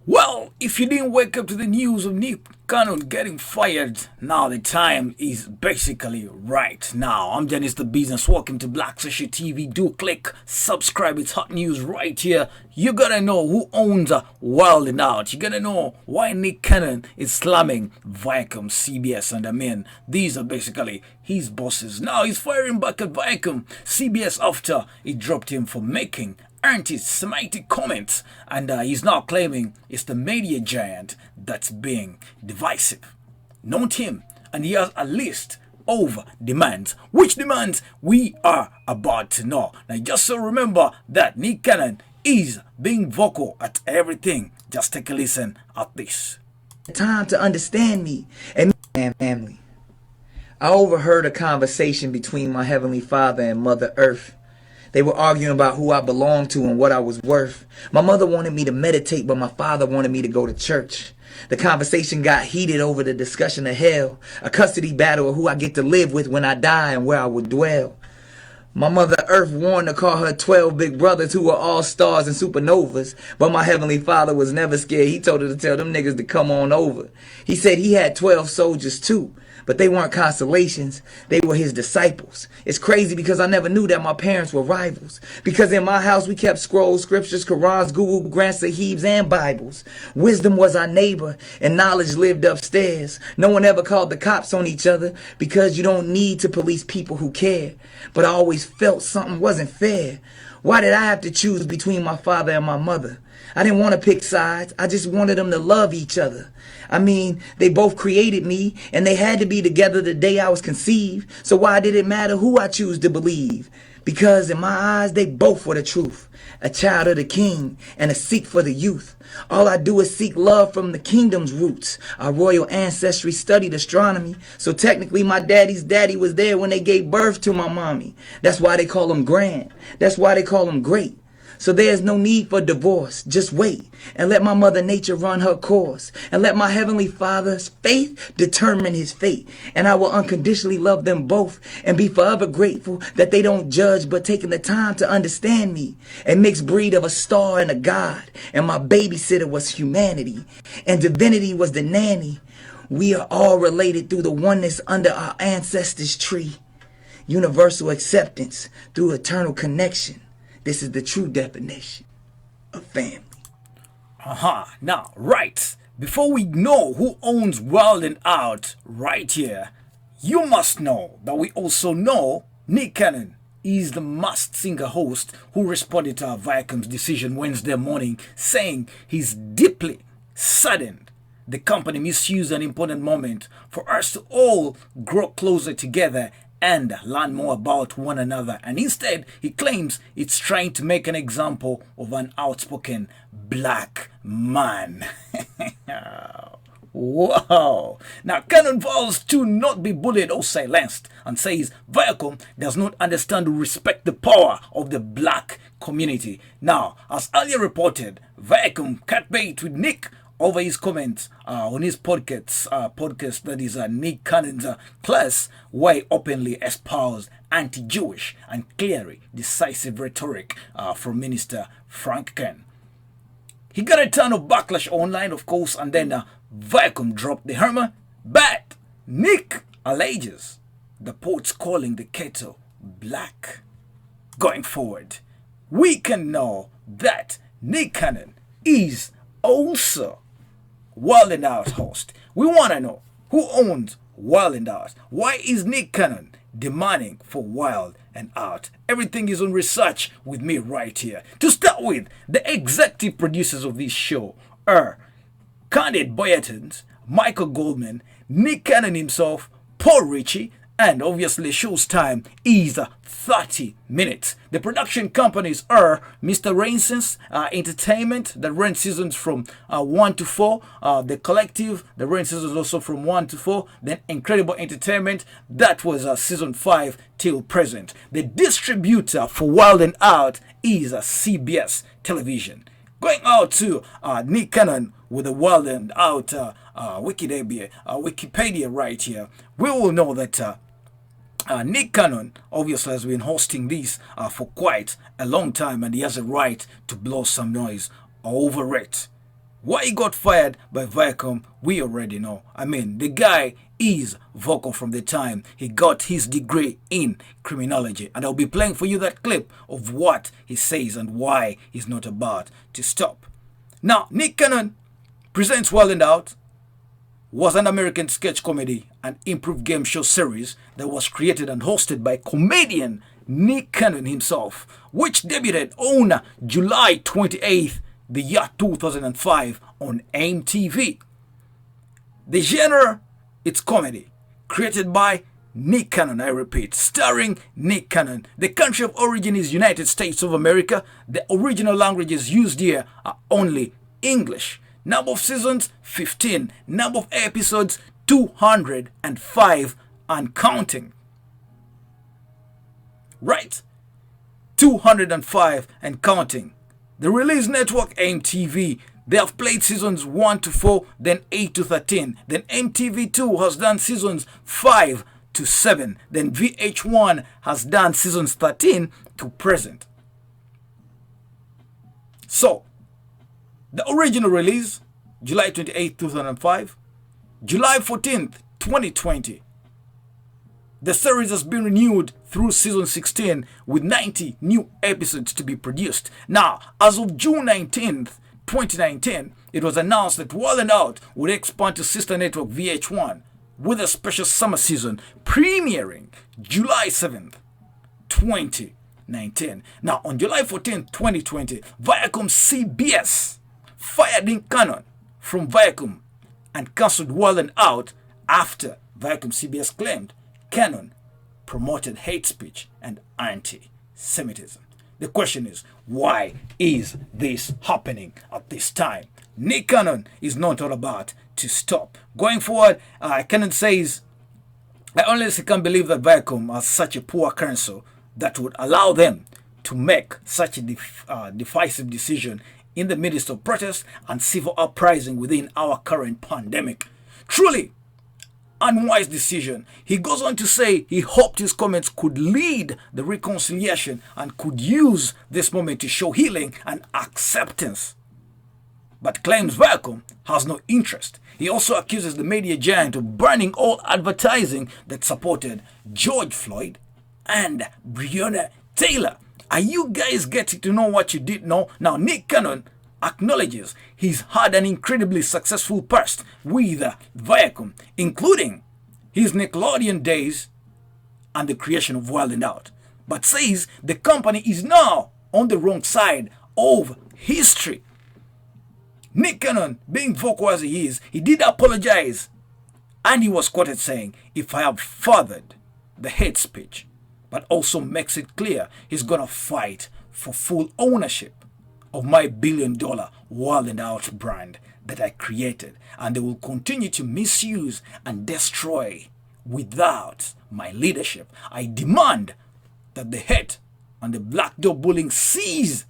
Well, if you didn't wake up to the news of Nick Cannon getting fired, now the time is basically right now. I'm Dennis the Business. Welcome to Black Social TV. Do click subscribe. It's hot news right here. You gotta know who owns Wild and Out. You gotta know why Nick Cannon is slamming ViacomCBS. And I mean, these are basically his bosses. Now he's firing back at ViacomCBS after he dropped him for making anti-Semitic comments, and he's now claiming it's the media giant that's being divisive. Not him, and he has a list of demands, which demands we are about to know. Now, just so remember that Nick Cannon is being vocal at everything. Just take a listen at this. Time to understand me and my family. I overheard a conversation between my Heavenly Father and Mother Earth. They were arguing about who I belonged to and what I was worth. My mother wanted me to meditate, but my father wanted me to go to church. The conversation got heated over the discussion of hell, a custody battle of who I get to live with when I die and where I would dwell. My Mother Earth warned to call her 12 big brothers who were all stars and supernovas, but my Heavenly Father was never scared. He told her to tell them niggas to come on over. He said he had 12 soldiers too, but they weren't constellations. They were his disciples. It's crazy because I never knew that my parents were rivals. Because in my house we kept scrolls, scriptures, Qurans, Google, Grant Sahibs, and Bibles. Wisdom was our neighbor and knowledge lived upstairs. No one ever called the cops on each other because you don't need to police people who care. But I always felt something wasn't fair. Why did I have to choose between my father and my mother? I didn't want to pick sides. I just wanted them to love each other. I mean, they both created me, and they had to be together the day I was conceived. So why did it matter who I choose to believe? Because in my eyes, they both were the truth. A child of the king and a seek for the youth. All I do is seek love from the kingdom's roots. Our royal ancestry studied astronomy. So technically my daddy's daddy was there when they gave birth to my mommy. That's why they call him grand. That's why they call him great. So there's no need for divorce. Just wait and let my mother nature run her course. And let my Heavenly Father's faith determine his fate. And I will unconditionally love them both and be forever grateful that they don't judge but taking the time to understand me. A mixed breed of a star and a god. And my babysitter was humanity. And divinity was the nanny. We are all related through the oneness under our ancestors' tree. Universal acceptance through eternal connection. This is the true definition of family. Now, right. Before we know who owns Wild and Out right here, you must know that we also know Nick Cannon is the Masked Singer host who responded to Viacom's decision Wednesday morning, saying he's deeply saddened the company misused an important moment for us to all grow closer together and learn more about one another. And instead, he claims it's trying to make an example of an outspoken black man. Wow. Now, Cannon vows to not be bullied or silenced and says Viacom does not understand or respect the power of the black community. Now, as earlier reported, Viacom cut bait with Nick over his comments on his podcast that is Nick Cannon's class, where he openly espoused anti-Jewish and clearly decisive rhetoric from Minister Frank Kern. He got a ton of backlash online, of course, and then Viacom dropped the hammer, but Nick alleges the port's calling the kettle black. Going forward, we can know that Nick Cannon is also Wild and Out host. We want to know who owns Wild and Out. Why is Nick Cannon demanding for Wild and Out? Everything is on research with me right here. To start with, the executive producers of this show are Candid Boyatons, Michael Goldman, Nick Cannon himself, Paul Ritchie, and obviously show's time is 30 minutes. The production companies are Mr. Rainson's Entertainment that runs seasons from 1 to 4. The Collective that runs seasons also from 1 to 4. Then Incredible Entertainment that was season 5 till present. The distributor for Wild and Out is CBS Television. Going out to Nick Cannon with the Wild and Out Wikipedia right here, we will know that Nick Cannon obviously has been hosting this for quite a long time, and he has a right to blow some noise over it. Why he got fired by Viacom, we already know. I mean, the guy is vocal from the time he got his degree in criminology. And I'll be playing for you that clip of what he says and why he's not about to stop. Now, Nick Cannon presents Wild and Out was an American sketch comedy and improv game show series that was created and hosted by comedian Nick Cannon himself, which debuted on July 28th, the year 2005 on MTV. The genre, it's comedy, created by Nick Cannon, I repeat, starring Nick Cannon. The country of origin is United States of America. The original languages used here are only English. Number of seasons, 15. Number of episodes, 205 and counting. Right? 205 and counting. The release network MTV, they have played seasons 1 to 4, then 8 to 13. Then MTV2 has done seasons 5 to 7. Then VH1 has done seasons 13 to present. So, the original release, July 28, 2005. July 14th, 2020. The series has been renewed through season 16 with 90 new episodes to be produced. Now, as of June 19th, 2019, it was announced that Wild and Out would expand to sister network VH1 with a special summer season premiering July 7th, 2019. Now, on July 14th, 2020, ViacomCBS fired Nick Cannon from Viacom and cancelled Wild and Out after ViacomCBS claimed Cannon promoted hate speech and anti-Semitism. The question is, why is this happening at this time? Nick Cannon is not all about to stop. Going forward, Cannon says, I honestly can't believe that Viacom has such a poor counsel that would allow them to make such a divisive decision in the midst of protests and civil uprising within our current pandemic. Truly, unwise decision. He goes on to say he hoped his comments could lead the reconciliation and could use this moment to show healing and acceptance, but claims Viacom has no interest. He also accuses the media giant of burning all advertising that supported George Floyd and Breonna Taylor. Are you guys getting to know what you did know? Now, Nick Cannon acknowledges he's had an incredibly successful past with Viacom, including his Nickelodeon days and the creation of Wild and Out, but says the company is now on the wrong side of history. Nick Cannon, being vocal as he is, he did apologize, and he was quoted saying, if I have fathered the hate speech, but also makes it clear he's gonna fight for full ownership of my billion-dollar Wild and Out brand that I created, and they will continue to misuse and destroy without my leadership. I demand that the hate and the black door bullying cease,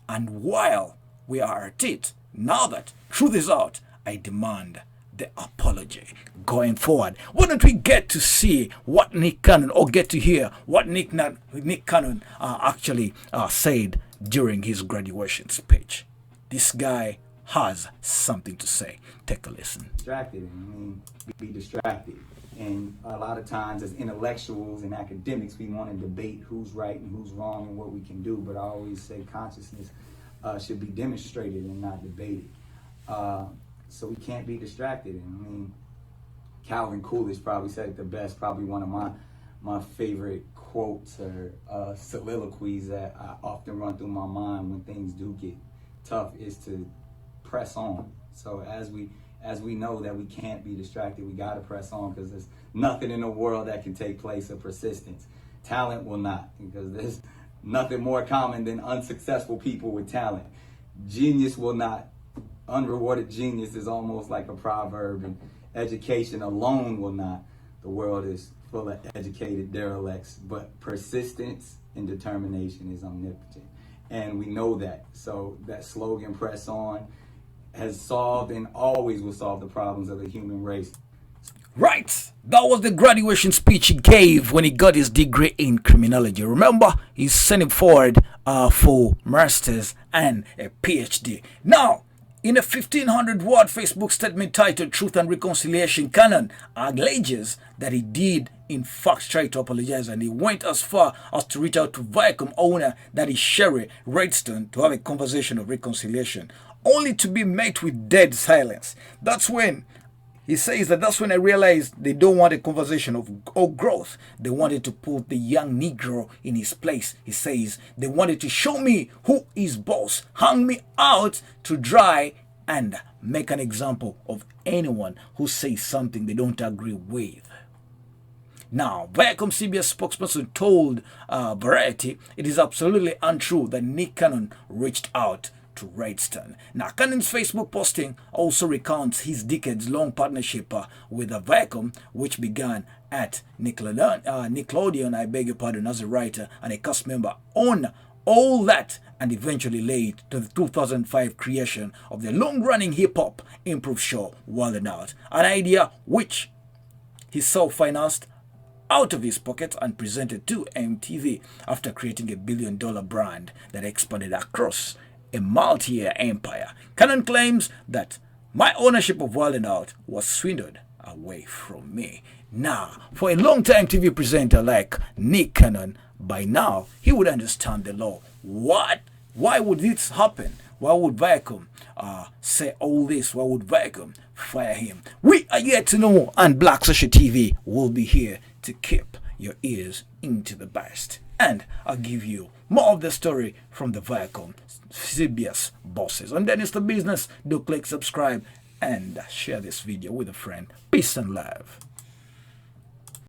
and while we are at it, now that truth is out, I demand the apology. Going forward, why don't we get to see what Nick Cannon, or get to hear what Nick Cannon actually said during his graduation speech. This guy has something to say. Take a listen. Distracted, be distracted. And a lot of times as intellectuals and academics, we want to debate who's right and who's wrong and what we can do. But I always say consciousness should be demonstrated and not debated. So we can't be distracted. And Calvin Coolidge probably said it the best, probably one of my favorite quotes or soliloquies that I often run through my mind when things do get tough is to press on. So as we know that we can't be distracted, we got to press on, because there's nothing in the world that can take place of persistence. Talent will not, because there's nothing more common than unsuccessful people with talent. Genius will not. Unrewarded genius is almost like a proverb, and education alone will not. The world is full of educated derelicts, but persistence and determination is omnipotent. And we know that. So that slogan, press on, has solved and always will solve the problems of the human race. Right, that was the graduation speech he gave when he got his degree in criminology. Remember, he's sending forward for masters and a PhD. Now, In a 1,500-word Facebook statement titled Truth and Reconciliation, Cannon alleges that he did in fact try to apologize, and he went as far as to reach out to Viacom owner, that is Sherry Redstone, to have a conversation of reconciliation, only to be met with dead silence. That's when he says that's when I realized they don't want a conversation of growth. They wanted to put the young Negro in his place. He says they wanted to show me who is boss, hang me out to dry, and make an example of anyone who says something they don't agree with. Now, ViacomCBS spokesperson told Variety it is absolutely untrue that Nick Cannon reached out to Redstone. Now, Cannon's Facebook posting also recounts his decades-long partnership with Viacom, which began at Nickelodeon, I beg your pardon, as a writer and a cast member on All That, and eventually led to the 2005 creation of the long-running hip-hop improv show Wild 'N Out, an idea which he self-financed out of his pocket and presented to MTV after creating a billion-dollar brand that expanded across a multi-year empire. Cannon claims that my ownership of Wild 'N Out was swindled away from me. Now, for a long-time TV presenter like Nick Cannon, by now he would understand the law. What? Why would this happen? Why would Viacom say all this? Why would Viacom fire him? We are yet to know, and Black Social TV will be here to keep your ears into the best. And I'll give you more of the story from the ViacomCBS bosses. And then it's the business. Do click subscribe and share this video with a friend. Peace and love.